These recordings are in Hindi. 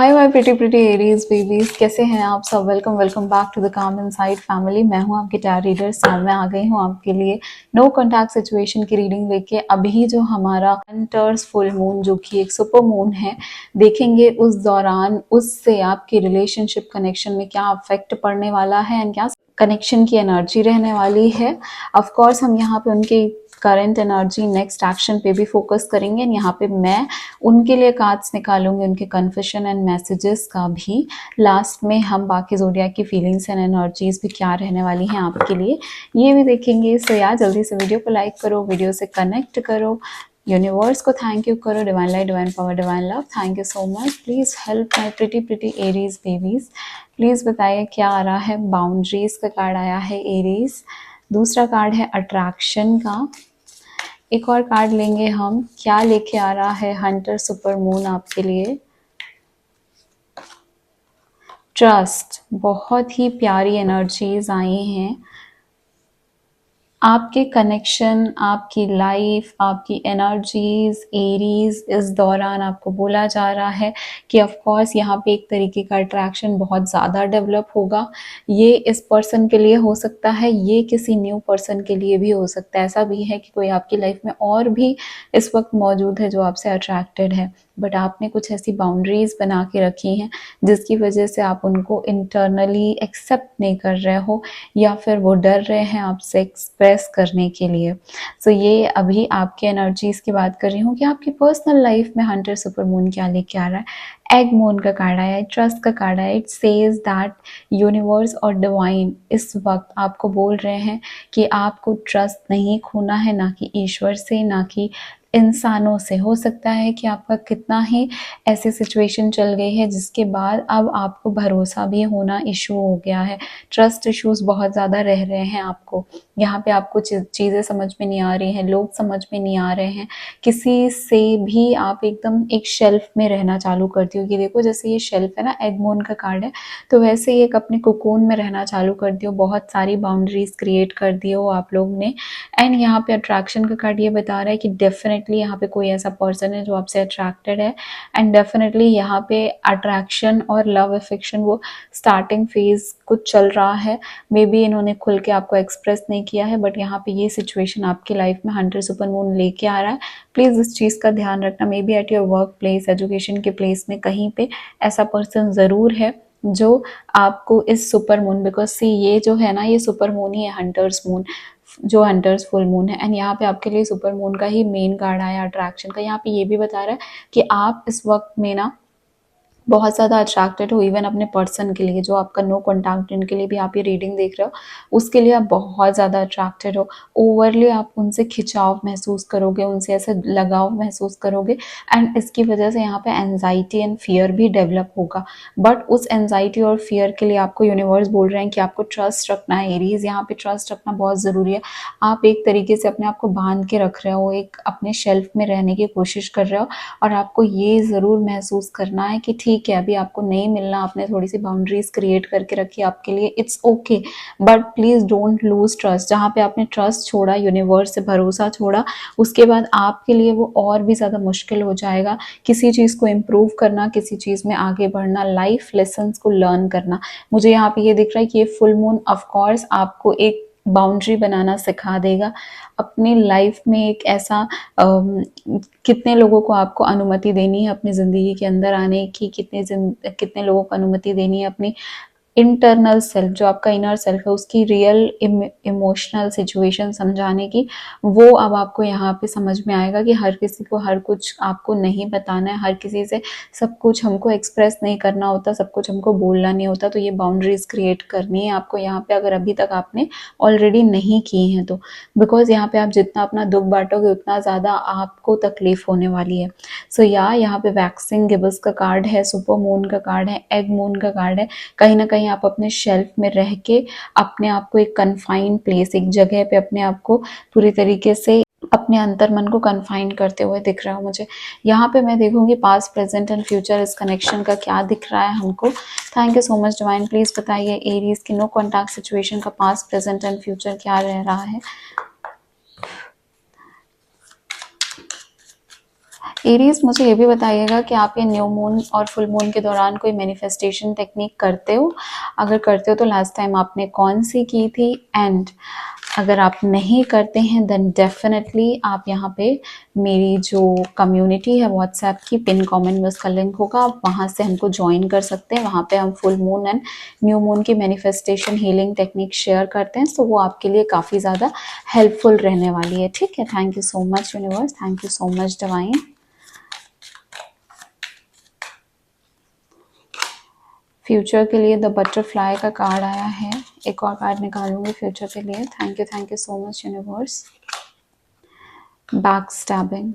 Hi my pretty Aries babies, कैसे हैं आप सब। Welcome welcome back to the calm inside family. मैं हूं आपकी टैरो रीडर साम। मैं आ गई हूं आपके लिए नो कॉन्टैक्ट सिचुएशन की रीडिंग लेके। अभी जो हमारा एंटर्स फुल मून, जो कि एक सुपर मून है, देखेंगे उस दौरान उससे आपके रिलेशनशिप कनेक्शन में क्या अफेक्ट पड़ने वाला है एंड क्या कनेक्शन की एनर्जी रहने वाली है। ऑफ कोर्स हम यहाँ पे उनके करंट एनर्जी, नेक्स्ट एक्शन पे भी फोकस करेंगे। यहाँ पे मैं उनके लिए कार्ड्स निकालूंगी, उनके कन्फेशन एंड मैसेजेस का भी। लास्ट में हम बाकी ज़ोडिएक की फीलिंग्स एंड एनर्जीज भी क्या रहने वाली हैं आपके लिए, ये भी देखेंगे। सो यार जल्दी से वीडियो को लाइक करो, वीडियो से कनेक्ट करो, यूनिवर्स को थैंक यू करो, divine light, divine power, divine love, thank you so much. Please help my pretty Aries babies. Please बताइए क्या आ रहा है। बाउंड्रीज का कार्ड आया है एरीज, दूसरा कार्ड है अट्रैक्शन का। एक और कार्ड लेंगे हम, क्या लेके आ रहा है हंटर सुपर मून आपके लिए। ट्रस्ट, बहुत ही प्यारी एनर्जीज आई हैं। आपके कनेक्शन, आपकी लाइफ, आपकी एनर्जीज एरीज, इस दौरान आपको बोला जा रहा है कि ऑफ कोर्स यहाँ पे एक तरीके का अट्रैक्शन बहुत ज़्यादा डेवलप होगा। ये इस पर्सन के लिए हो सकता है, ये किसी न्यू पर्सन के लिए भी हो सकता है। ऐसा भी है कि कोई आपकी लाइफ में और भी इस वक्त मौजूद है जो आपसे अट्रैक्टेड है, बट आपने कुछ ऐसी बाउंड्रीज बना के रखी हैं जिसकी वजह से आप उनको इंटरनली एक्सेप्ट नहीं कर रहे हो, या फिर वो डर रहे हैं आपसे एक्सप्रेस करने के लिए। सो ये अभी आपके एनर्जीज की बात कर रही हूँ कि आपकी पर्सनल लाइफ में हंटर सुपर मून क्या लेके आ रहा है। एग मून का कार्ड आया है, ट्रस्ट का कार्ड आया है। इट सेज दैट यूनिवर्स और डिवाइन इस वक्त आपको बोल रहे हैं कि आपको ट्रस्ट नहीं खोना है, ना कि ईश्वर से, ना कि इंसानों से। हो सकता है कि आपका कितना ही ऐसी सिचुएशन चल गई है जिसके बाद अब आपको भरोसा भी होना इशू हो गया है। ट्रस्ट इश्यूज बहुत ज़्यादा रह रहे हैं आपको। यहाँ पे आपको चीज़ें समझ में नहीं आ रही हैं, लोग समझ में नहीं आ रहे हैं। किसी से भी आप एकदम एक शेल्फ में रहना चालू करती हो कि देखो जैसे ये शेल्फ है ना, एगमोन का कार्ड है, तो वैसे ही एक अपने कोकून में रहना चालू कर दियो। बहुत सारी बाउंड्रीज क्रिएट कर दी हो आप लोग ने। एंड यहाँ पे अट्रैक्शन का कार्ड ये बता रहा है कि डेफिनेटली यहाँ पे कोई ऐसा पर्सन है जो आपसे अट्रैक्टेड है। एंड डेफिनेटली यहाँ पे अट्रैक्शन और लव अफेक्शन वो स्टार्टिंग फेज कुछ चल रहा है। मे बी इन्होंने खुल के आपको एक्सप्रेस नहीं किया है, बट यहाँ पे ये सिचुएशन आपकी लाइफ में हंटर सुपर मून लेके आ रहा है। प्लीज़ इस चीज़ का ध्यान रखना। May be at your work place, education के प्लेस में कहीं पे ऐसा पर्सन ज़रूर है जो आपको इस सुपर मून, बिकॉज सी ये जो है ना, ये सुपर मून ही है, हंटर्स मून, जो हंटर्स फुल मून है। एंड यहाँ पे आपके लिए सुपर मून का ही मेन कार्ड आया अट्रैक्शन का। यहाँ पे ये भी बता रहा है कि आप इस वक्त में ना बहुत ज़्यादा अट्रैक्टेड हो इवन अपने पर्सन के लिए, जो आपका नो कॉन्टैक्ट जिनके लिए भी आप ये रीडिंग देख रहे हो, उसके लिए आप बहुत ज़्यादा अट्रैक्टेड हो। ओवरली आप उनसे खिंचाव महसूस करोगे, उनसे ऐसे लगाव महसूस करोगे। एंड इसकी वजह से यहाँ पे एनजाइटी एंड फियर भी डेवलप होगा। बट उस एनजाइटी और फियर के लिए आपको यूनिवर्स बोल रहे हैं कि आपको ट्रस्ट रखना है एरीज। यहाँ पे ट्रस्ट रखना बहुत ज़रूरी है। आप एक तरीके से अपने आप को बांध के रख रहे हो, एक अपने शेल्फ में रहने की कोशिश कर रहे हो, और आपको ये ज़रूर महसूस करना है कि ठीक है अभी आपको नहीं मिलना, आपने थोड़ी सी बाउंड्रीज क्रिएट करके रखी आपके लिए, it's okay, but please don't lose trust. जहाँ पे आपने ट्रस्ट छोड़ा, यूनिवर्स से भरोसा छोड़ा, उसके बाद आपके लिए वो और भी ज़्यादा मुश्किल हो जाएगा किसी चीज़ को इम्प्रूव करना, किसी चीज़ में आगे बढ़ना, लाइफ लेसन्स को लर्न करना। मुझे यहाँ पे ये दिख रहा है कि ये फुल मून ऑफकोर्स आपको एक बाउंड्री बनाना सिखा देगा अपनी लाइफ में। एक ऐसा कितने लोगों को आपको अनुमति देनी है अपनी ज़िंदगी के अंदर आने की, कितने लोगों को अनुमति देनी है अपनी इंटरनल सेल्फ, जो आपका इनर सेल्फ है, उसकी रियल इमोशनल सिचुएशन समझाने की। वो अब आपको यहाँ पे समझ में आएगा कि हर किसी को हर कुछ आपको नहीं बताना है, हर किसी से सब कुछ हमको एक्सप्रेस नहीं करना होता, सब कुछ हमको बोलना नहीं होता। तो ये बाउंड्रीज क्रिएट करनी है आपको यहाँ पे, अगर अभी तक आपने ऑलरेडी नहीं की हैं तो। बिकॉज यहाँ पे आप जितना अपना दुख बांटोगे उतना ज़्यादा आपको तकलीफ होने वाली है। सो यहाँ पे वैक्सिंग गिबस का कार्ड है, सुपर मून का कार्ड है, एग मून का कार्ड है। कहीं ना कहीं आप अपने शेल्फ में रह के अपने आप को एक कन्फाइंड प्लेस, एक जगह पे अपने आप को पूरी तरीके से अपने अंतर मन को कन्फाइन करते हुए दिख रहा हो मुझे। यहाँ पे मैं देखूंगी पास्ट प्रेजेंट एंड फ्यूचर इस कनेक्शन का क्या दिख रहा है हमको। Thank you so much divine. Please बताइए एरीज की नो कॉन्टैक्ट सिचुएशन का पास्ट प्रेजेंट एंड फ्यूचर क्या रह रहा है। एरीज, मुझे ये भी बताइएगा कि आप ये न्यू मून और फुल मून के दौरान कोई मैनिफेस्टेशन टेक्निक करते हो? अगर करते हो तो लास्ट टाइम आपने कौन सी की थी? एंड अगर आप नहीं करते हैं देन डेफिनेटली आप यहाँ पे मेरी जो कम्युनिटी है व्हाट्सएप की, पिन कमेंट में उसका लिंक होगा, आप वहाँ से हमको ज्वाइन कर सकते हैं। वहाँ पे हम full moon and new moon की मैनिफेस्टेशन हीलिंग टेक्निक शेयर करते हैं, सो वो आपके लिए काफ़ी ज़्यादा हेल्पफुल रहने वाली है। ठीक है, thank you so much universe, thank you so much divine. Future के लिए द बटरफ्लाई का कार्ड आया है, एक और कार्ड निकालूंगी फ्यूचर के लिए। Thank you so much universe. Back stabbing,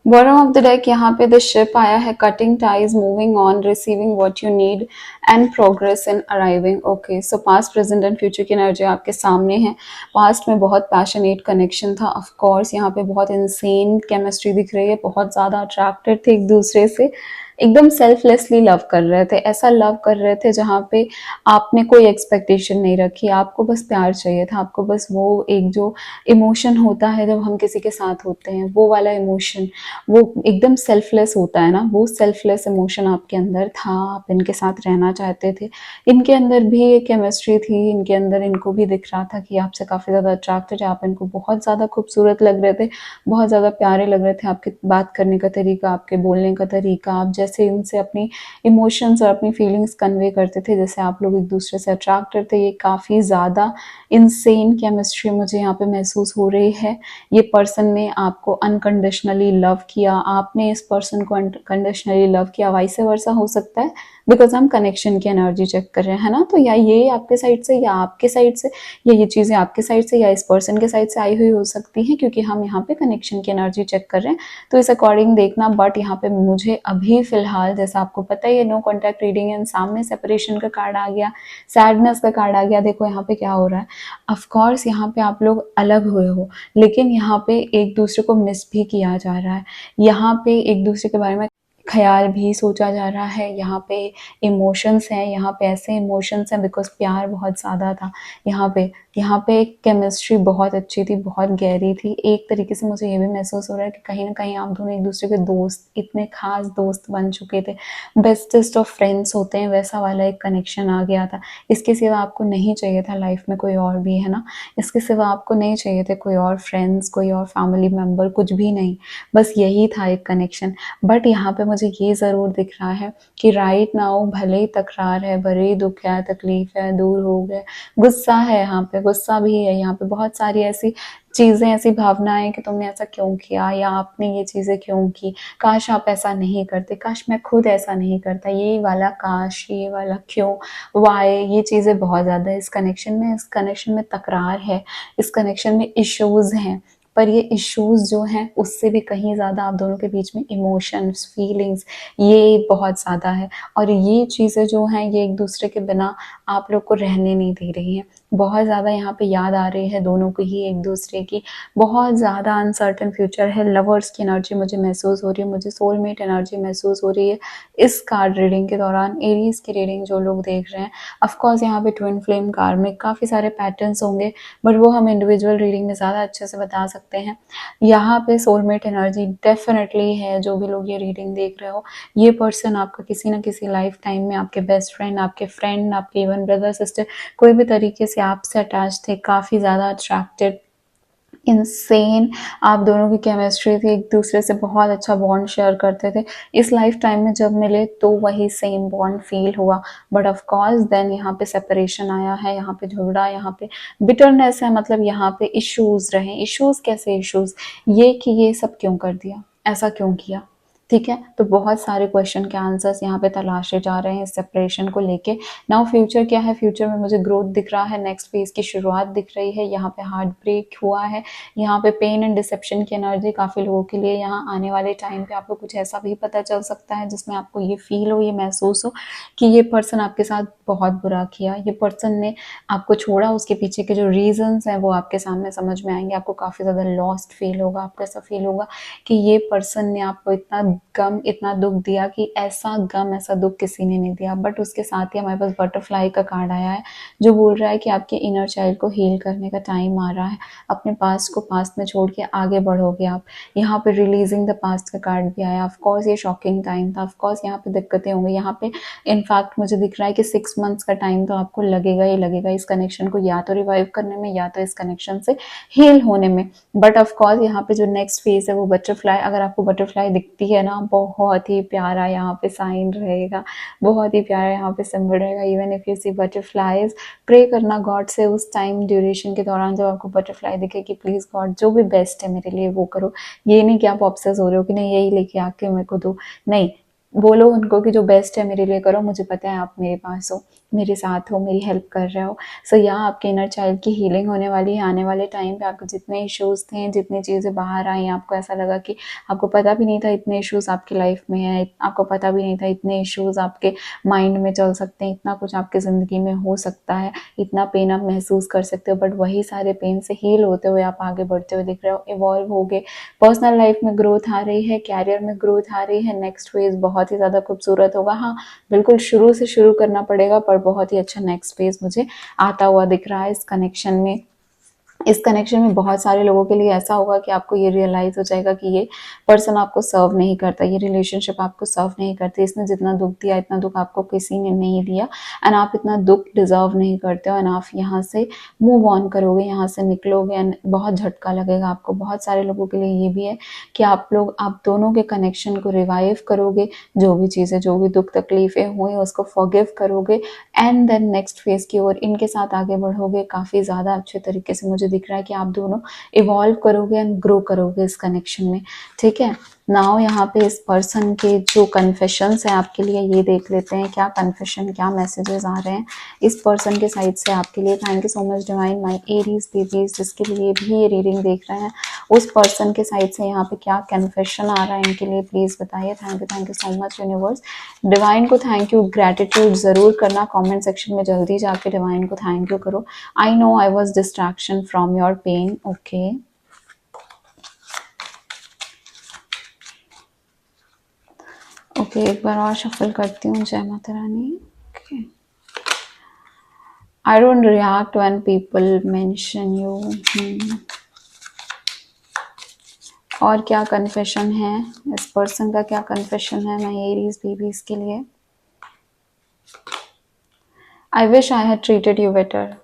bottom of the deck यहाँ पे द शिप आया है, cutting ties, moving on, receiving what you need and progress in arriving. Okay, so past present and future की एनर्जी आपके सामने है। पास्ट में बहुत पैशनेट कनेक्शन था, ऑफ कोर्स यहाँ पे बहुत इंसेन केमिस्ट्री दिख रही है, बहुत ज़्यादा अट्रैक्टेड थे एक दूसरे से, एकदम सेल्फलेसली लव कर रहे थे, ऐसा लव कर रहे थे जहाँ पे आपने कोई एक्सपेक्टेशन नहीं रखी, आपको बस प्यार चाहिए था, आपको बस वो एक जो इमोशन होता है जब हम किसी के साथ होते हैं, वो वाला इमोशन, वो एकदम सेल्फलेस होता है ना, वो सेल्फलेस इमोशन आपके अंदर था, आप इनके साथ रहना चाहते थे। इनके अंदर भी एक केमिस्ट्री थी, इनके अंदर इनको भी दिख रहा था कि आपसे काफ़ी ज़्यादा अट्रैक्टेड है, आप इनको बहुत ज़्यादा खूबसूरत लग रहे थे, बहुत ज़्यादा प्यारे लग रहे थे, आपके बात करने का तरीका, आपके बोलने का तरीका, आप जैसे इनसे अपनी इमोशंस और अपनी फीलिंग्स कन्वे करते थे, जैसे आप लोग एक दूसरे से अट्रैक्टेड थे, ये काफ़ी ज़्यादा इंसेन केमिस्ट्री मुझे यहाँ पे महसूस हो रही है। ये पर्सन ने आपको अनकंडीशनली लव किया, आपने इस पर्सन को अनकंडीशनली लव किया, वाइस वर्सा हो सकता है, बिकॉज हम कनेक्शन की एनर्जी चेक कर रहे हैं, है ना। तो या ये आपके साइड से या आपके साइड से, या ये चीज़ें आपके साइड से या इस पर्सन के साइड से आई हुई हो सकती हैं, क्योंकि हम यहाँ पे कनेक्शन की एनर्जी चेक कर रहे हैं, तो इस अकॉर्डिंग देखना। बट यहाँ पे मुझे अभी फिलहाल, जैसा आपको पता ही है, नो कॉन्टैक्ट रीडिंग है, सामने सेपरेशन का कार्ड आ गया, सैडनेस का कार्ड आ गया। देखो यहाँ पे क्या हो रहा है, ऑफकोर्स यहाँ पे आप लोग अलग हुए हो, लेकिन यहाँ पे एक दूसरे को मिस भी किया जा रहा है, यहाँ पे एक दूसरे के बारे में ख्याल भी सोचा जा रहा है, यहाँ पे इमोशंस हैं, यहाँ पे ऐसे इमोशंस हैं बिकॉज प्यार बहुत ज़्यादा था यहाँ पे एक केमिस्ट्री बहुत अच्छी थी, बहुत गहरी थी। एक तरीके से मुझे ये भी महसूस हो रहा है कि कहीं ना कहीं आप दोनों एक दूसरे के दोस्त, इतने खास दोस्त बन चुके थे, बेस्टेस्ट ऑफ फ्रेंड्स होते हैं, वैसा वाला एक कनेक्शन आ गया था। इसके सिवा आपको नहीं चाहिए था लाइफ में कोई और भी, है ना, इसके सिवा आपको नहीं चाहिए थे कोई और फ्रेंड्स, कोई और फैमिली मेम्बर, कुछ भी नहीं, बस यही था एक कनेक्शन। बट यहाँ पे मुझे ये ज़रूर दिख रहा है कि राइट नाउ भले ही तकरार है, भले ही दुख है, तकलीफ है, दूर हो गए, गुस्सा है, यहाँ पे गुस्सा भी है, यहाँ पे बहुत सारी ऐसी चीज़ें, ऐसी भावनाएं कि तुमने ऐसा क्यों किया, या आपने ये चीज़ें क्यों की, काश आप ऐसा नहीं करते, काश मैं खुद ऐसा नहीं करता, ये वाला काश, ये वाला क्यों, वाई, ये चीज़ें बहुत ज़्यादा इस कनेक्शन में, इस कनेक्शन में तकरार है, इस कनेक्शन में इश्यूज़ हैं। पर ये इश्यूज़ जो हैं उससे भी कहीं ज़्यादा आप दोनों के बीच में इमोशंस, फीलिंग्स, ये बहुत ज़्यादा है, और ये चीज़ें जो हैं ये एक दूसरे के बिना आप लोग को रहने नहीं दे रही हैं। बहुत ज़्यादा यहाँ पे याद आ रही है दोनों को ही एक दूसरे की, बहुत ज़्यादा अनसर्टन फ्यूचर है, लवर्स की एनर्जी मुझे महसूस हो रही है, मुझे सोलमेट एनर्जी महसूस हो रही है इस कार्ड रीडिंग के दौरान। एरीज की रीडिंग जो लोग देख रहे हैं, ऑफकोर्स यहाँ पे ट्विन फ्लेम कार्मिक काफ़ी सारे पैटर्न्स होंगे, बट वो हम इंडिविजुअल रीडिंग में ज़्यादा अच्छे से बता सकते हैं। यहाँ पे सोलमेट एनर्जी डेफिनेटली है, जो भी लोग ये रीडिंग देख रहे हो, ये पर्सन आपका किसी ना किसी लाइफ टाइम में आपके बेस्ट फ्रेंड, आपके इवन ब्रदर सिस्टर, कोई भी तरीके से आपसे अटैच थे, काफ़ी ज़्यादा अट्रैक्टेड, इंसेन आप दोनों की केमिस्ट्री थी, एक दूसरे से बहुत अच्छा बॉन्ड शेयर करते थे। इस लाइफ टाइम में जब मिले तो वही सेम बॉन्ड फील हुआ, बट ऑफ कोर्स देन यहाँ पे सेपरेशन आया है, यहाँ पे झगड़ा, यहाँ पे बिटरनेस है, मतलब यहाँ पे इश्यूज रहे। इश्यूज कैसे इश्यूज, ये कि ये सब क्यों कर दिया, ऐसा क्यों किया, ठीक है। तो बहुत सारे क्वेश्चन के आंसर्स यहाँ पे तलाशे जा रहे हैं इस सेपरेशन को लेके। नाउ फ्यूचर क्या है, फ्यूचर में मुझे ग्रोथ दिख रहा है, नेक्स्ट फेज की शुरुआत दिख रही है, यहाँ पे हार्ट ब्रेक हुआ है, यहाँ पे पेन एंड डिसेप्शन की एनर्जी काफ़ी लोगों के लिए यहाँ आने वाले टाइम पे आपको कुछ ऐसा भी पता चल सकता है जिसमें आपको ये फील हो, ये महसूस हो कि ये पर्सन आपके साथ बहुत बुरा किया, ये पर्सन ने आपको छोड़ा, उसके पीछे के जो रीजंस हैं वो आपके सामने समझ में आएंगे, आपको काफ़ी ज़्यादा लॉस्ट फील होगा, आपको ऐसा फील होगा कि ये पर्सन ने आपको इतना गम, इतना दुःख दिया कि ऐसा गम, ऐसा दुःख किसी ने नहीं दिया। बट उसके साथ ही हमारे पास बटरफ्लाई का कार्ड आया है, जो बोल रहा है कि आपके इनर चाइल्ड को हील करने का टाइम आ रहा है। अपने पास्ट को पास्ट में छोड़ के आगे बढ़ोगे आप। यहाँ पे रिलीजिंग द पास्ट का कार्ड भी आया। ऑफ कोर्स ये शॉकिंग टाइम था, ऑफ कोर्स यहाँ पे दिक्कतें होंगी। यहाँ पे इनफैक्ट मुझे दिख रहा है कि 6 मंथ्स का टाइम तो आपको लगेगा ही लगेगा इस कनेक्शन को या तो रिवाइव करने में, या तो इस कनेक्शन से हील होने में। बट ऑफ कोर्स यहाँ पे जो नेक्स्ट फेज है वो बटरफ्लाई, अगर आपको बटरफ्लाई दिखती है ना, बहुत ही प्यारा यहाँ पे साइन रहेगा, बहुत ही प्यारा यहाँ पे सिंबल रहेगा। Even if you see butterflies, pray करना गॉड से उस टाइम ड्यूरेशन के दौरान जब आपको बटरफ्लाई दिखे कि प्लीज गॉड जो भी बेस्ट है मेरे लिए वो करो। ये नहीं कि आप ऑब्सेस हो रहे हो कि नहीं यही लेके आके मेरे को दो, नहीं, बोलो उनको कि जो बेस्ट है मेरे लिए करो, मुझे पता है आप मेरे पास हो, मेरे साथ हो, मेरी हेल्प कर रहे हो। सो यहाँ आपके इनर चाइल्ड की हीलिंग होने वाली है। आने वाले टाइम पे आपको जितने इश्यूज थे, जितनी चीज़ें बाहर आई, आपको ऐसा लगा कि आपको पता भी नहीं था इतने इश्यूज आपकी लाइफ में है, आपको पता भी नहीं था इतने इश्यूज आपके माइंड में चल सकते हैं, इतना कुछ आपकी ज़िंदगी में हो सकता है, इतना पेन आप महसूस कर सकते हो। बट वही सारे पेन से हील होते हुए आप आगे बढ़ते हुए दिख रहे हो, इवॉल्व हो गए, पर्सनल लाइफ में ग्रोथ आ रही है, कैरियर में ग्रोथ आ रही है। नेक्स्ट फेज बहुत ही ज़्यादा खूबसूरत होगा। हाँ, बिल्कुल शुरू से शुरू करना पड़ेगा, पर बहुत ही अच्छा नेक्स्ट फेज मुझे आता हुआ दिख रहा है इस कनेक्शन में। इस कनेक्शन में बहुत सारे लोगों के लिए ऐसा होगा कि आपको ये रियलाइज हो जाएगा कि ये पर्सन आपको सर्व नहीं करता, ये रिलेशनशिप आपको सर्व नहीं करती, इसने जितना दुख दिया इतना दुख आपको किसी ने नहीं दिया, एंड आप इतना दुख डिजर्व नहीं करते हो, एंड आप यहाँ से मूव ऑन करोगे, यहाँ से निकलोगे, एंड बहुत झटका लगेगा आपको। बहुत सारे लोगों के लिए ये भी है कि आप लोग, आप दोनों के कनेक्शन को रिवाइव करोगे, जो भी चीज़ें, जो भी दुख तकलीफें हुई उसको फॉरगिव करोगे, एंड देन नेक्स्ट फेज की ओर इनके साथ आगे बढ़ोगे काफ़ी ज़्यादा अच्छे तरीके से। मुझे दिख रहा है कि आप दोनों इवॉल्व करोगे एंड ग्रो करोगे इस कनेक्शन में, ठीक है। नाउ यहाँ पे इस पर्सन के जो कन्फेशंस हैं आपके लिए, ये देख लेते हैं क्या कन्फेशन, क्या मैसेजेस आ रहे हैं इस पर्सन के साइड से आपके लिए। Thank you so much divine, my Aries babies जिसके लिए भी ये रीडिंग देख रहे हैं, उस पर्सन के साइड से यहाँ पे क्या कन्फेशन आ रहा है इनके लिए, प्लीज बताइए। Thank you so much universe. Divine को थैंक यू, ग्रेटिट्यूड जरूर करना कमेंट सेक्शन में, जल्दी जाके डिवाइन को थैंक यू करो। I know I was distraction from your pain, okay. Okay, एक बार और शफल करती हूँ। जय Mata Rani. Okay, I don't react when people mention you. और क्या कन्फेशन है इस पर्सन का, क्या कन्फेशन है मैं एरीज बेबीज के लिए। I wish I had treated you better.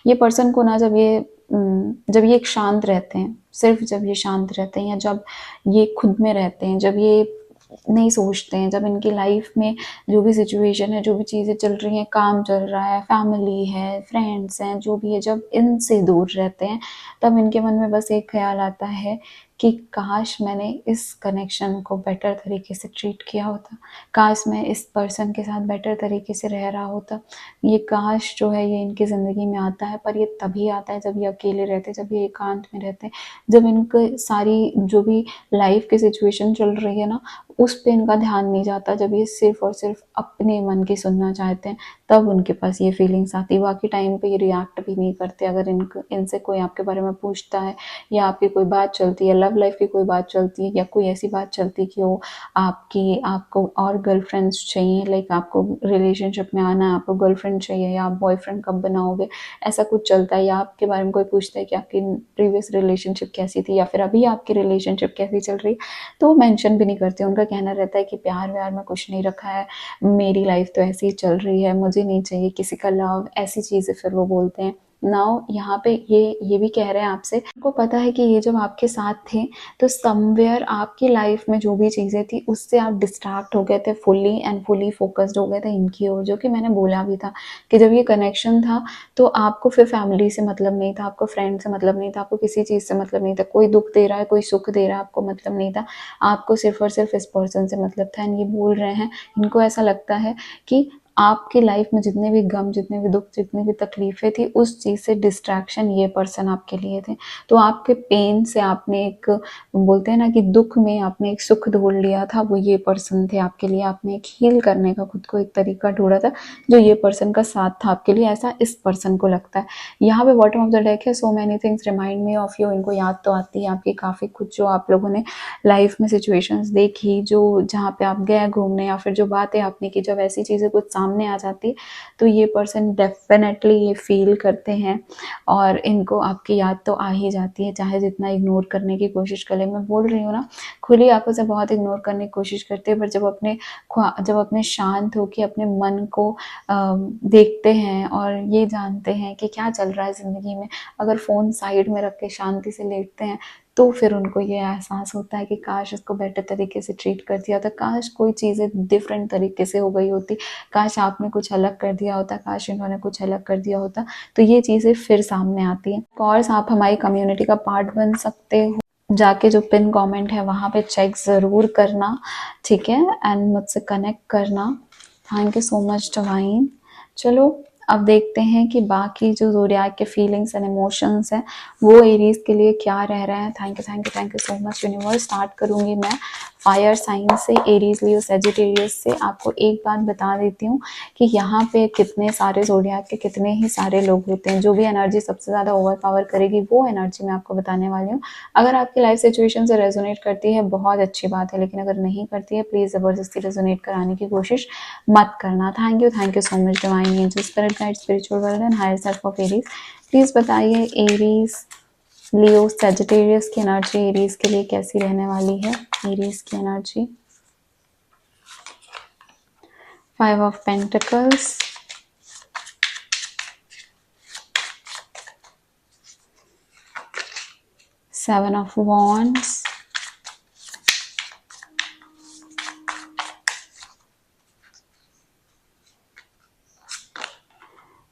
ये पर्सन को ना, जब ये एक शांत रहते हैं, सिर्फ जब ये शांत रहते हैं, या जब ये खुद में रहते हैं, जब ये नहीं सोचते हैं, जब इनकी लाइफ में जो भी सिचुएशन है, जो भी चीज़ें चल रही हैं, काम चल रहा है, फैमिली है, फ्रेंड्स हैं, जो भी है, जब इनसे दूर रहते हैं, तब इनके मन में बस एक ख्याल आता है कि काश मैंने इस कनेक्शन को बेटर तरीके से ट्रीट किया होता, काश मैं इस पर्सन के साथ बेटर तरीके से रह रहा होता। ये काश जो है ये इनकी ज़िंदगी में आता है, पर ये तभी आता है जब ये अकेले रहते हैं, जब ये एकांत में रहते हैं, जब इनके सारी जो भी लाइफ की सिचुएशन चल रही है ना, उस पे इनका ध्यान नहीं जाता। जब ये सिर्फ और सिर्फ अपने मन की सुनना चाहते हैं, तब उनके पास ये फीलिंग्स आती है। बाकी टाइम पे ये रिएक्ट भी नहीं करते। अगर इनसे कोई आपके बारे में पूछता है, या आपकी कोई बात चलती है, लव लाइफ की कोई बात चलती है, या कोई ऐसी बात चलती है कि वो आपको और गर्लफ्रेंड्स चाहिए, लाइक आपको रिलेशनशिप में आना है, आपको गर्लफ्रेंड चाहिए, या आप बॉयफ्रेंड कब बनाओगे, ऐसा कुछ चलता है, या आपके बारे में कोई पूछता है कि आपकी प्रीवियस रिलेशनशिप कैसी थी, या फिर अभी आपकी रिलेशनशिप कैसी चल रही है, तो वो मेंशन भी नहीं करते। उनका कहना रहता है कि प्यार व्यार में कुछ नहीं रखा है, मेरी लाइफ तो ऐसी ही चल रही है, मुझे नहीं चाहिए किसी का लव, ऐसी चीज़ें फिर वो बोलते हैं। नाउ यहाँ पे ये भी कह रहे हैं आपसे, उनको पता है कि ये जब आपके साथ थे तो समवेयर आपकी लाइफ में जो भी चीज़ें थी उससे आप डिस्ट्रैक्ट हो गए थे, फुल्ली एंड फुली फोकस्ड हो गए थे इनकी ओर। जो कि मैंने बोला भी था कि जब ये कनेक्शन था तो आपको फिर फैमिली से मतलब नहीं था, आपको फ्रेंड से मतलब नहीं था, आपको किसी चीज़ से मतलब नहीं था, कोई दुख दे रहा है, कोई सुख दे रहा है, आपको मतलब नहीं था, आपको सिर्फ और सिर्फ इस पर्सन से मतलब था। एंड ये बोल रहे हैं, इनको ऐसा लगता है कि आपकी लाइफ में जितने भी गम, जितने भी दुख, जितनी भी तकलीफें थी, उस चीज़ से डिस्ट्रैक्शन ये पर्सन आपके लिए थे। तो आपके पेन से आपने एक, बोलते हैं ना कि दुख में आपने एक सुख ढूंढ लिया था, वो ये पर्सन थे आपके लिए। आपने एक हील करने का खुद को एक तरीका ढूंढा था, जो ये पर्सन का साथ था आपके लिए, ऐसा इस पर्सन को लगता है। यहाँ पे बॉटम ऑफ द डेक है, so many things remind me of you. इनको याद तो आती है आपकी काफ़ी कुछ, जो आप लोगों ने लाइफ में सिचुएशंस देखी, जो जहाँ पे आप गए घूमने, या फिर जो बातें आपने की, जब ऐसी चीज़ें कुछ सामने आ जाती है तो ये पर्सन डेफिनेटली ये फील करते हैं, और इनको आपकी याद तो आ ही जाती है, चाहे जितना इग्नोर करने की कोशिश करें। मैं बोल रही हूँ ना, खुली आंखों से बहुत इग्नोर करने की कोशिश करते हैं, पर जब अपने शांत होकर अपने मन को देखते हैं और ये जानते हैं कि क्या चल रहा है ज़िंदगी में, अगर फ़ोन साइड में रख के शांति से लेटते हैं, तो फिर उनको ये एहसास होता है कि काश इसको बेटर तरीके से ट्रीट कर दिया था, काश कोई चीज़ें डिफरेंट तरीके से हो गई होती, काश आपने कुछ अलग कर दिया होता, काश इन्होंने कुछ अलग कर दिया होता। तो ये चीज़ें फिर सामने आती हैं। कोर्स आप हमारी कम्युनिटी का पार्ट बन सकते हो, जाके जो पिन कमेंट है वहाँ पे चेक ज़रूर करना, ठीक है, एंड मुझसे कनेक्ट करना। Thank you so much divine. चलो अब देखते हैं कि बाकी जो ज़ोडिएक के फीलिंग्स एंड इमोशंस हैं वो एरीज के लिए क्या रह रहे हैं। Thank you so much universe. Start करूँगी मैं फायर साइन से, एरीज, लियो, सेजिटेरियस से। आपको एक बात बता देती हूँ कि यहाँ पे कितने सारे ज़ोडिएक के कितने ही सारे लोग होते हैं। जो भी एनर्जी सबसे ज़्यादा ओवर पावर करेगी वो एनर्जी मैं आपको बताने वाली हूँ। अगर आपकी लाइफ सिचुएशन से रेजोनेट करती है बहुत अच्छी बात है, लेकिन अगर नहीं करती है प्लीज़ ज़बरदस्ती रेजोनेट कराने की कोशिश मत करना। Thank you so much divine angel, spirit guide, spiritual world and higher self of Aries. Please बताइए एरीज, लियो, सेजिटेरियस की एनर्जी एरीज के लिए कैसी रहने वाली है। एरीज की energy, 5 of pentacles, 7 of wands,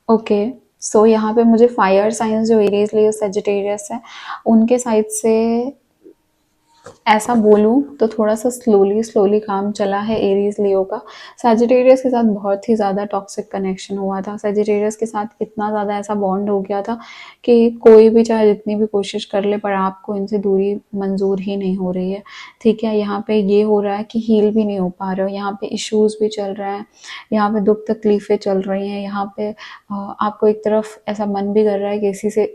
okay. So यहाँ पे मुझे फायर साइंस जो एरीज, लियो, सेजिटेरियस है उनके साइड से ऐसा बोलूँ तो थोड़ा सा स्लोली काम चला है एरीज लियो का। सैजिटेरियस के साथ बहुत ही ज़्यादा टॉक्सिक कनेक्शन हुआ था। सैजिटेरियस के साथ इतना ज़्यादा ऐसा बॉन्ड हो गया था कि कोई भी चाहे जितनी भी कोशिश कर ले पर आपको इनसे दूरी मंजूर ही नहीं हो रही है, ठीक है। यहाँ पे ये हो रहा है कि हील भी नहीं हो पा रहे हो, यहाँ पे इश्यूज भी चल रहे हैं, यहाँ पे दुख तकलीफ़ें चल रही हैं, यहाँ पे आपको एक तरफ ऐसा मन भी कर रहा है कि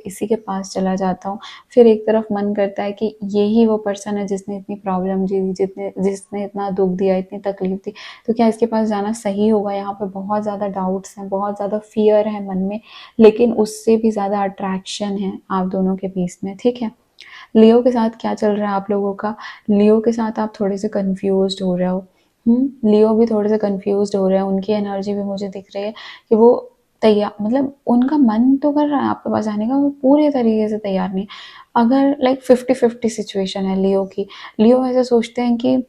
इसी के पास चला जाता हूँ, फिर एक तरफ मन करता है कि यही वो पर्सन है जिसने इतनी प्रॉब्लम दी, जिसने इतना दुख दिया, इतनी तकलीफ दी, तो क्या इसके पास जाना सही होगा। यहाँ पे बहुत ज़्यादा डाउट्स हैं, बहुत ज़्यादा फियर है मन में, लेकिन उससे भी ज़्यादा अट्रैक्शन है आप दोनों के बीच में, ठीक है। लियो के साथ क्या चल रहा है आप लोगों का, लियो के साथ आप थोड़े से कंफ्यूज्ड हो रहे हो। लियो भी थोड़े से कंफ्यूज्ड हो रहे हैं, उनकी एनर्जी भी मुझे दिख रही है कि वो तैयार, मतलब उनका मन तो कर रहा है आपके पास आने का, वो पूरे तरीके से तैयार नहीं। अगर लाइक 50-50 सिचुएशन है लियो की, लियो ऐसे सोचते हैं कि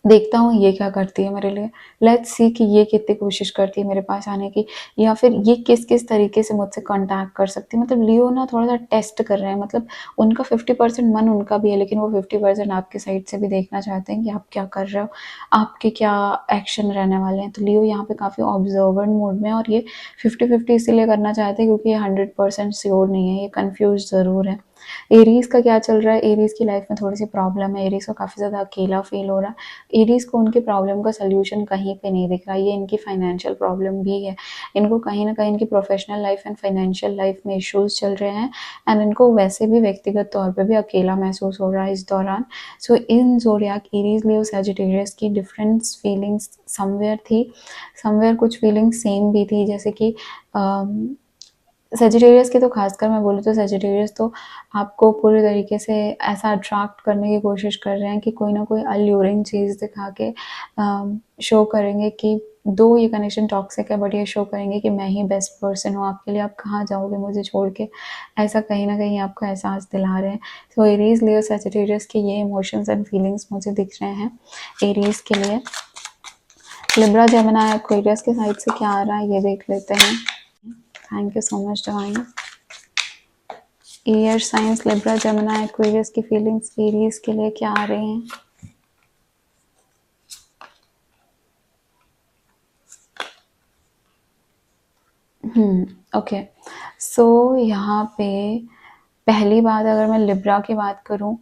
देखता हूँ ये क्या करती है मेरे लिए, लेट्स सी कि ये कितनी कोशिश करती है मेरे पास आने की, या फिर ये किस किस तरीके से मुझसे कांटेक्ट कर सकती है। मतलब लियो ना थोड़ा सा टेस्ट कर रहे हैं, मतलब उनका 50% मन उनका भी है, लेकिन वो 50% आपके साइड से भी देखना चाहते हैं कि आप क्या कर रहे हो, आपके क्या एक्शन रहने वाले हैं। तो लियो यहाँ पे काफ़ी ऑब्जर्वेंट मोड में, और ये 50-50 इसीलिए करना चाहते हैं क्योंकि ये 100% श्योर नहीं है, ये कन्फ्यूज ज़रूर है। एरीज का क्या चल रहा है, एरीज की लाइफ में थोड़ी सी प्रॉब्लम है, एरीज को काफ़ी ज़्यादा अकेला फील हो रहा है, एरीज को उनकी प्रॉब्लम का सल्यूशन कहीं पे नहीं दिख रहा। ये इनकी फाइनेंशियल प्रॉब्लम भी है, इनको कहीं ना कहीं इनकी professional life and financial life में इश्यूज चल रहे हैं, एंड इनको वैसे भी व्यक्तिगत तौर पे भी अकेला महसूस हो रहा है इस दौरान। सो इन ज़ोडिएक, एरीज, लियो, सैजिटेरियस की डिफरेंट फीलिंग्स समवेयर थी, समवेयर कुछ फीलिंग्स सेम भी थी, जैसे कि सेजिटेरियस की तो खासकर मैं बोलूँ तो सेजिटेरियस तो आपको पूरे तरीके से ऐसा अट्रैक्ट करने की कोशिश कर रहे हैं कि कोई ना कोई अल्यूरिंग चीज़ दिखा के शो करेंगे कि दो ये कनेक्शन टॉक्सिक है, बट ये शो करेंगे कि मैं ही बेस्ट पर्सन हूँ आपके लिए, आप कहाँ जाओगे मुझे छोड़ के, ऐसा कहीं ना कहीं आपको एहसास दिला रहे हैं। तो एरीज, लियो, सेजिटेरियस के ये इमोशंस एंड फीलिंग्स मुझे दिख रहे हैं एरीज के लिए। लिब्रा, जेमिनी, एक्वेरियस के साइड से क्या आ रहा है ये देख लेते हैं। Thank you so much divine. Air science, Libra, Gemini, Aquarius की फीलिंग्स एरीज के लिए क्या आ रही हैं। ओके। सो यहाँ पे पहली बात अगर मैं लिब्रा की बात करूँ,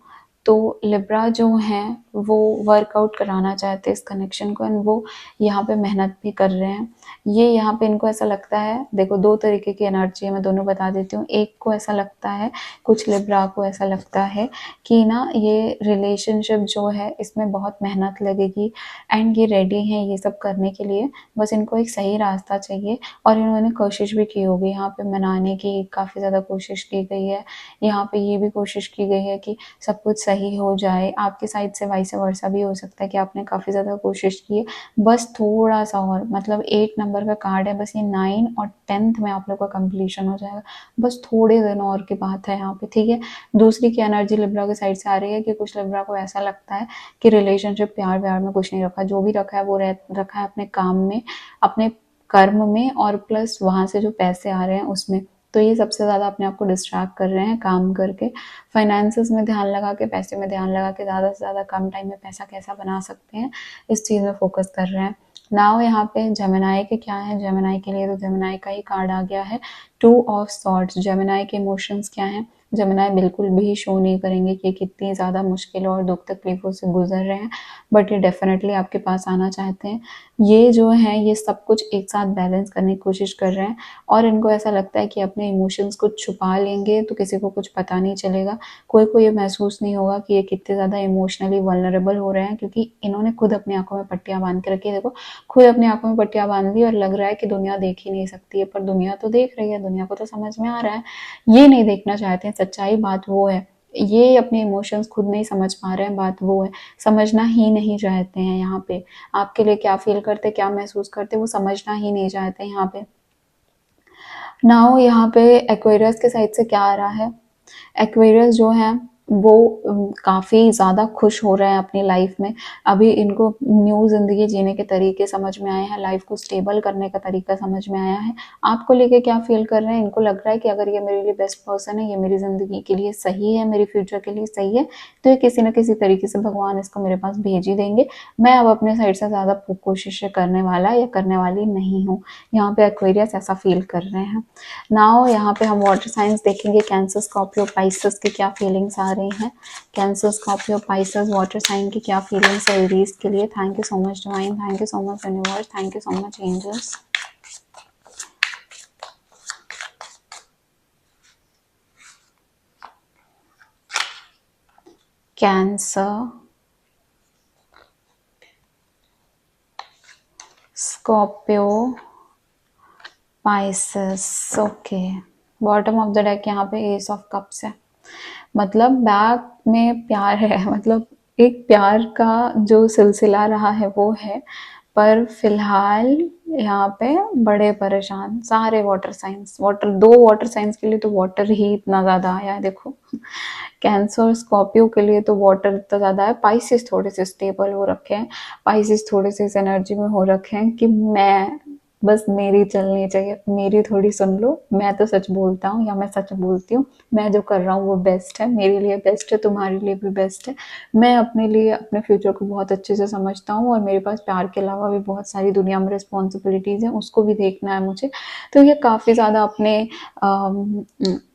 तो लिब्रा जो हैं वो वर्कआउट कराना चाहते हैं इस कनेक्शन को, एंड वो यहाँ पे मेहनत भी कर रहे हैं। ये यहाँ पे इनको ऐसा लगता है, देखो 2 तरीके की एनर्जी है, मैं दोनों बता देती हूँ। एक को ऐसा लगता है, कुछ लिब्रा को ऐसा लगता है कि ना ये रिलेशनशिप जो है इसमें बहुत मेहनत लगेगी एंड ये रेडी हैं ये सब करने के लिए, बस इनको एक सही रास्ता चाहिए। और इन्होंने कोशिश भी की होगी यहाँ पे मनाने की, काफ़ी ज़्यादा कोशिश की गई है। यहाँ पे ये भी कोशिश की गई है कि सब कुछ सही हो जाए। आपकी साइड से वाइस वर्सा भी हो सकता है कि आपने काफ़ी ज़्यादा कोशिश की है, बस थोड़ा-सा और, मतलब 8 नंबर का कार्ड है, बस ये 9 और 10th में आप लोग का कंप्लीशन हो जाएगा। बस थोड़े दिन और की बात है यहाँ पे, ठीक है। दूसरी की एनर्जी लिब्रा की साइड से आ रही है कि कुछ लिब्रा को ऐसा लगता है कि रिलेशनशिप प्यार-व्यार में कुछ नहीं रखा, जो भी रखा है वो रखा है अपने काम में, अपने कर्म में, और प्लस वहाँ से जो पैसे आ रहे हैं उसमें। तो ये सबसे ज़्यादा अपने आप को डिस्ट्रैक्ट कर रहे हैं काम करके, फाइनेंसेस में ध्यान लगा के, पैसे में ध्यान लगा के ज़्यादा से ज़्यादा कम टाइम में पैसा कैसा बना सकते हैं, इस चीज़ में फोकस कर रहे हैं। नाउ यहाँ पे जेमिनाई के क्या है, जेमिनाई के लिए तो जेमिनाई का ही कार्ड आ गया है, 2 ऑफ सॉर्ड्स। जेमिनाई के इमोशंस क्या हैं, जेमिनाई बिल्कुल भी शो नहीं करेंगे कि कितनी ज़्यादा मुश्किलों और दुख तकलीफ़ों से गुजर रहे हैं, बट ये डेफिनेटली आपके पास आना चाहते हैं। ये जो है ये सब कुछ एक साथ बैलेंस करने की कोशिश कर रहे हैं, और इनको ऐसा लगता है कि अपने इमोशंस को छुपा लेंगे तो किसी को कुछ पता नहीं चलेगा, कोई को ये महसूस नहीं होगा कि ये कितने ज़्यादा इमोशनली वल्नरेबल हो रहे हैं, क्योंकि इन्होंने खुद अपनी आंखों में पट्टियां बांध के रखी है। देखो, खुद अपनी आंखों में पट्टियां बांध ली और लग रहा है कि दुनिया देख ही नहीं सकती है, पर दुनिया तो देख रही है, दुनिया को तो समझ में आ रहा है, ये नहीं देखना चाहते हैं। सच्चाई बात वो है, ये अपने इमोशंस खुद नहीं समझ पा रहे हैं, बात वो है, समझना ही नहीं चाहते हैं। यहाँ पे आपके लिए क्या फील करते, क्या महसूस करते, वो समझना ही नहीं चाहते यहाँ पे। नाउ यहाँ पे एक्वेरियस के साइड से क्या आ रहा है, एक्वेरियस जो है वो काफ़ी ज़्यादा खुश हो रहे हैं अपनी लाइफ में। अभी इनको न्यू ज़िंदगी जीने के तरीके समझ में आए हैं, लाइफ को स्टेबल करने का तरीका समझ में आया है। आपको लेके क्या फील कर रहे हैं, इनको लग रहा है कि अगर ये मेरे लिए बेस्ट पर्सन है, ये मेरी ज़िंदगी के लिए सही है, मेरी फ्यूचर के लिए सही है, तो ये किसी न किसी तरीके से भगवान इसको मेरे पास भेज ही देंगे। मैं अब अपने साइड से ज़्यादा कोशिश करने वाला या करने वाली नहीं हूँ। यहाँ पे एक्वेरियस ऐसा फील कर रहे हैं। नाउ यहाँ पे हम वाटर साइंस देखेंगे, कैंसर, स्कॉर्पियो, पाइसेस की क्या फीलिंग्स आ रही हैं। Cancer, Scorpio, Pisces, water sign की क्या फीलिंग्स है एरीज के लिए। Thank you so much divine, thank you so much universe, thank you so much angels. Cancer, Scorpio, Pisces, okay. Bottom of the deck यहाँ पे एस ऑफ कप्स है, मतलब बैक में प्यार है, मतलब एक प्यार का जो सिलसिला रहा है वो है, पर फिलहाल यहाँ पे बड़े परेशान सारे water science. Water, 2 water science के लिए तो वाटर ही इतना ज़्यादा आया है, देखो। कैंसर, स्कॉर्पियो के लिए तो वाटर इतना ज़्यादा है। पाइसेस थोड़े से स्टेबल हो रखे हैं, पाइसेस थोड़े से इस एनर्जी में हो रखे हैं कि मैं, बस मेरी चलनी चाहिए, मेरी थोड़ी सुन लो, मैं तो सच बोलता हूँ या मैं सच बोलती हूँ, मैं जो कर रहा हूँ वो बेस्ट है, मेरे लिए बेस्ट है, तुम्हारे लिए भी बेस्ट है। मैं अपने लिए अपने फ्यूचर को बहुत अच्छे से समझता हूँ, और मेरे पास प्यार के अलावा भी बहुत सारी दुनिया में रिस्पॉन्सिबिलिटीज़ हैं, उसको भी देखना है मुझे। तो ये काफ़ी ज़्यादा अपने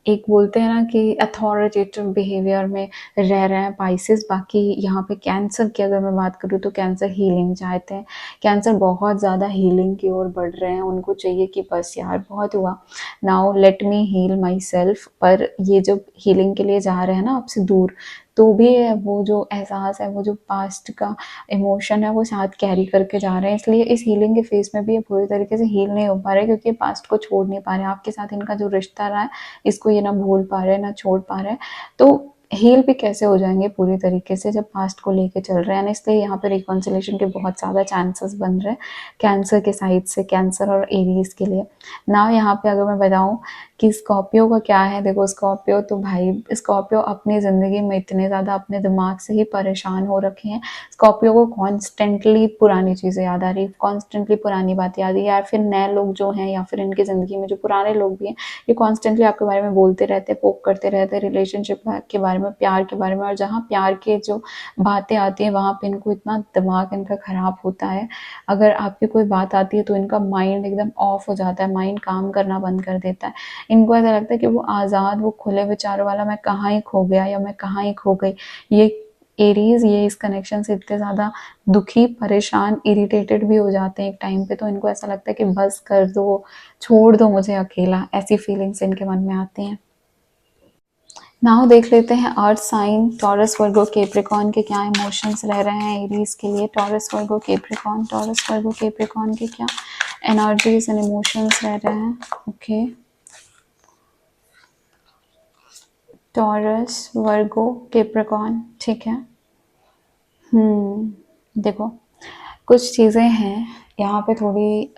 एक बोलते हैं ना कि अथॉरिटेटिव बिहेवियर में रह रहे हैं पाइसेस। बाकी यहाँ पे कैंसर की अगर मैं बात करूँ तो कैंसर हीलिंग चाहते हैं, कैंसर बहुत ज़्यादा हीलिंग की ओर बढ़ रहे हैं, उनको चाहिए कि बस यार बहुत हुआ, now let me heal myself. पर ये जब हीलिंग के लिए जा रहे हैं ना आपसे दूर, तो भी वो जो एहसास है, वो जो पास्ट का इमोशन है, वो साथ कैरी करके जा रहे हैं, इसलिए इस हीलिंग के फेज में भी ये पूरी तरीके से हील नहीं हो पा रहे, क्योंकि पास्ट को छोड़ नहीं पा रहे। आपके साथ इनका जो रिश्ता रहा है, इसको ये ना भूल पा रहे, ना छोड़ पा रहे। तो हील भी कैसे हो जाएंगे पूरी तरीके से जब पास्ट को लेके चल रहे हैं ना, इसलिए यहाँ पे रिकॉन्सिलेशन के बहुत ज़्यादा चांसेस बन रहे हैं कैंसर के साइड से, कैंसर और एरीज के लिए। ना यहाँ पे अगर मैं बताऊँ कि स्कॉर्पियो का क्या है, देखो स्कॉर्पियो तो भाई, स्कॉर्पियो अपनी ज़िंदगी में इतने ज़्यादा अपने दिमाग से ही परेशान हो रखे हैं। स्कॉर्पियो को कॉन्स्टेंटली पुरानी चीज़ें याद आ रही है, कॉन्स्टेंटली पुरानी बातें याद आ रही है, या फिर नए लोग जो हैं, या फिर इनकी ज़िंदगी में जो पुराने लोग भी हैं, ये कॉन्स्टेंटली आपके बारे में बोलते रहते हैं, पोक करते रहते हैं, रिलेशनशिप के बारे बारे में, प्यार के बारे में, और जहाँ प्यार के जो बातें आती हैं वहाँ पे इनको इतना दिमाग इनका ख़राब होता है। अगर आपकी कोई बात आती है तो इनका माइंड एकदम ऑफ हो जाता है, माइंड काम करना बंद कर देता है। इनको ऐसा लगता है कि वो आज़ाद, वो खुले विचारों वाला मैं कहाँ ही खो गया या मैं कहाँ ही खो गई। ये एरीज ये इस कनेक्शन से इतने ज़्यादा दुखी, परेशान, इरिटेटेड भी हो जाते हैं एक टाइम पे, तो इनको ऐसा लगता है कि बस कर दो, छोड़ दो मुझे अकेला, ऐसी फीलिंग्स इनके मन में आती हैं। नाउ देख लेते हैं earth sign Taurus Virgo Capricorn के क्या इमोशंस रह रहे हैं एरीज के लिए। Taurus Virgo Capricorn, Taurus Virgo Capricorn के क्या एनर्जीज एंड इमोशंस रह रहे हैं। ओके, टॉरस वर्गो कैप्रिकॉर्न, ठीक है। देखो, कुछ चीज़ें हैं यहाँ पे, थोड़ी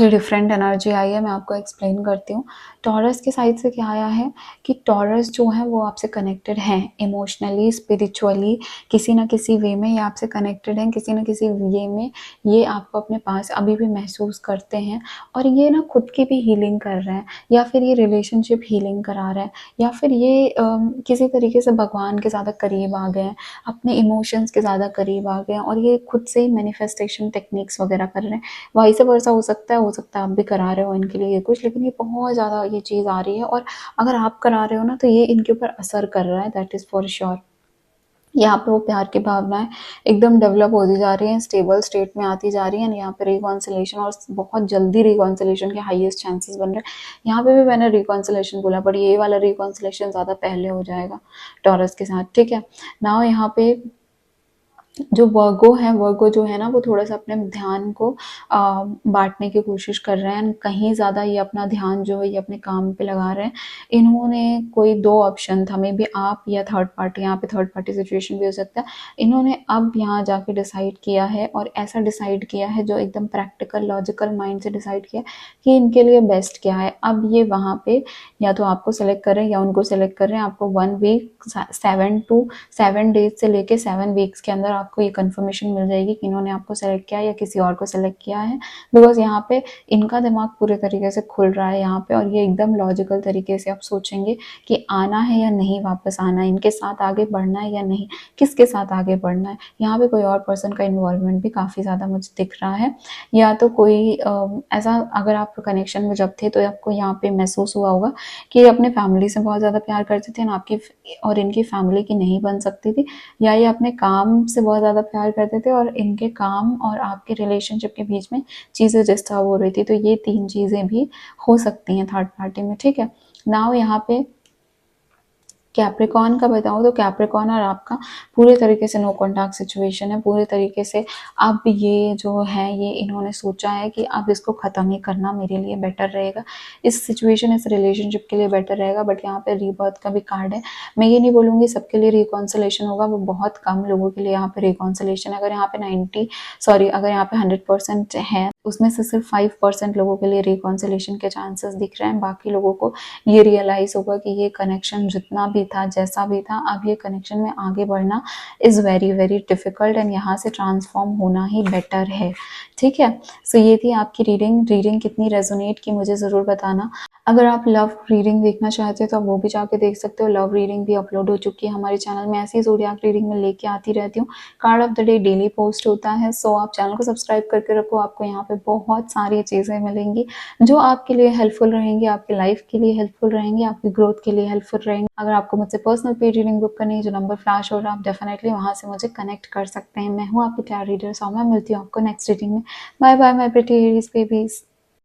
डिफरेंट एनर्जी आई है, मैं आपको एक्सप्लेन करती हूँ। टॉरस के साइड से क्या आया है कि टॉरस जो है वो आपसे कनेक्टेड हैं इमोशनली, स्पिरिचुअली, किसी ना किसी वे में ये आपसे कनेक्टेड हैं, किसी ना किसी वे में ये आपको अपने पास अभी भी महसूस करते हैं, और ये ना खुद की भी हीलिंग कर रहे हैं, या फिर ये रिलेशनशिप हीलिंग करा रहे हैं, या फिर ये किसी तरीके से भगवान के ज़्यादा करीब आ गए हैं, अपने इमोशंस के ज़्यादा करीब आ गए हैं, और ये खुद से ही मैनिफेस्टेशन टेक्निक्स वगैरह कर रहे हैं। वाइस वर्सा हो सकता है आप भी करा रहे हो इनके लिए ये कुछ, लेकिन ये बहुत ज़्यादा ये चीज़ आ रही है, और अगर आप करा रहे हो ना तो ये इनके ऊपर असर कर रहा है, दैट इज़ फॉर श्योर। यहाँ पे वो प्यार की भावनाएं एकदम डेवलप होती जा रही हैं, स्टेबल स्टेट में आती जा रही हैं। यहाँ पे रिकॉन्सिलेशन, और बहुत जल्दी रिकॉन्सिलेशन के हाईएस्ट चांसेस बन रहे हैं। यहाँ पे भी मैंने रिकॉन्सिलेशन बोला, बट ये वाला रिकॉन्सिलेशन ज़्यादा पहले हो जाएगा टॉरस के साथ, ठीक है। नाउ यहाँ पे जो वर्गो जो है ना वो थोड़ा सा अपने ध्यान को बांटने की कोशिश कर रहे हैं, कहीं ज़्यादा ये अपना ध्यान जो है ये अपने काम पे लगा रहे हैं। इन्होंने कोई दो ऑप्शन था, मे बी आप या थर्ड पार्टी, यहाँ पे थर्ड पार्टी सिचुएशन भी हो सकता है। इन्होंने अब यहाँ जाके डिसाइड किया है, और ऐसा डिसाइड किया है जो एकदम प्रैक्टिकल लॉजिकल माइंड से डिसाइड किया कि इनके लिए बेस्ट क्या है। अब ये वहाँ पे या तो आपको सेलेक्ट कर रहे हैं या उनको सेलेक्ट कर रहे हैं। आपको 1 वीक 7 डेज से लेके 7 वीक्स के अंदर आपको ये कंफर्मेशन मिल जाएगी कि इन्होंने आपको सेलेक्ट किया है या किसी और को सेलेक्ट किया है, बिकॉज यहाँ पे इनका दिमाग पूरे तरीके से खुल रहा है यहाँ पे, और ये एकदम लॉजिकल तरीके से आप सोचेंगे कि आना है या नहीं, वापस आना है, इनके साथ आगे बढ़ना है या नहीं, किसके साथ आगे बढ़ना है। यहाँ पे कोई और पर्सन का इन्वॉल्वमेंट भी काफ़ी ज़्यादा मुझे दिख रहा है, या तो कोई ऐसा, अगर आप कनेक्शन में जब थे तो आपको यहाँ पे महसूस हुआ होगा कि ये अपने फैमिली से बहुत ज़्यादा प्यार करते थे, ना आपकी और इनकी फैमिली की नहीं बन सकती थी, या ये अपने काम से बहुत ज़्यादा प्यार करते थे और इनके काम और आपके रिलेशनशिप के बीच में चीज़ें डिस्टर्ब हो रही थी। तो ये 3 चीज़ें भी हो सकती हैं थर्ड पार्टी में, ठीक है। नाउ यहाँ पे कैप्रिकॉर्न का बताऊँ तो कैप्रिकॉर्न और आपका पूरे तरीके से नो कॉन्टैक्ट सिचुएशन है। पूरे तरीके से अब ये जो है ये इन्होंने सोचा है कि अब इसको ख़त्म ही करना मेरे लिए बेटर रहेगा, इस सिचुएशन इस रिलेशनशिप के लिए बेटर रहेगा। बट यहाँ पे रीबर्थ का भी कार्ड है। मैं ये नहीं बोलूँगी सबके लिए रिकॉन्सिलेशन होगा, वो बहुत कम लोगों के लिए यहाँ पे रिकॉन्सिलेशन है। अगर यहाँ पे अगर यहाँ पे 100% है, उसमें से सिर्फ 5% लोगों के लिए रिकॉन्सिलेशन के चांसेस दिख रहे हैं। बाकी लोगों को ये रियलाइज होगा कि ये कनेक्शन जितना भी था, जैसा भी था, अब ये कनेक्शन में आगे बढ़ना is very very difficult, and यहाँ से ट्रांसफॉर्म होना ही बेटर है, ठीक है। सो ये थी आपकी रीडिंग कितनी रेजोनेट की मुझे ज़रूर बताना। अगर आप लव रीडिंग देखना चाहते हो तो आप वो भी जाके देख सकते हो। लव रीडिंग भी अपलोड हो चुकी है हमारे चैनल में, ऐसी ज़ोडिएक रीडिंग में लेके आती रहती हूँ। Card of the day daily post होता है, सो आप चैनल को सब्सक्राइब करके रखो, आपको यहाँ पे बहुत सारी चीज़ें मिलेंगी जो आपके लिए हेल्पफुल रहेंगी, आपकी लाइफ के लिए हेल्पफुल रहेंगी, आपकी ग्रोथ के लिए हेल्पफुल रहेंगी। अगर आपको मुझसे पर्सनल पेज रीडिंग बुक करनी है, जो नंबर फ्लैश हो रहा है, आप डेफिनेटली वहाँ से मुझे कनेक्ट कर सकते हैं। मैं हूँ आपकी टैरो रीडर, सो मैं मिलती हूँ आपको नेक्स्ट रीडिंग में। Bye bye my pretty Aries babies.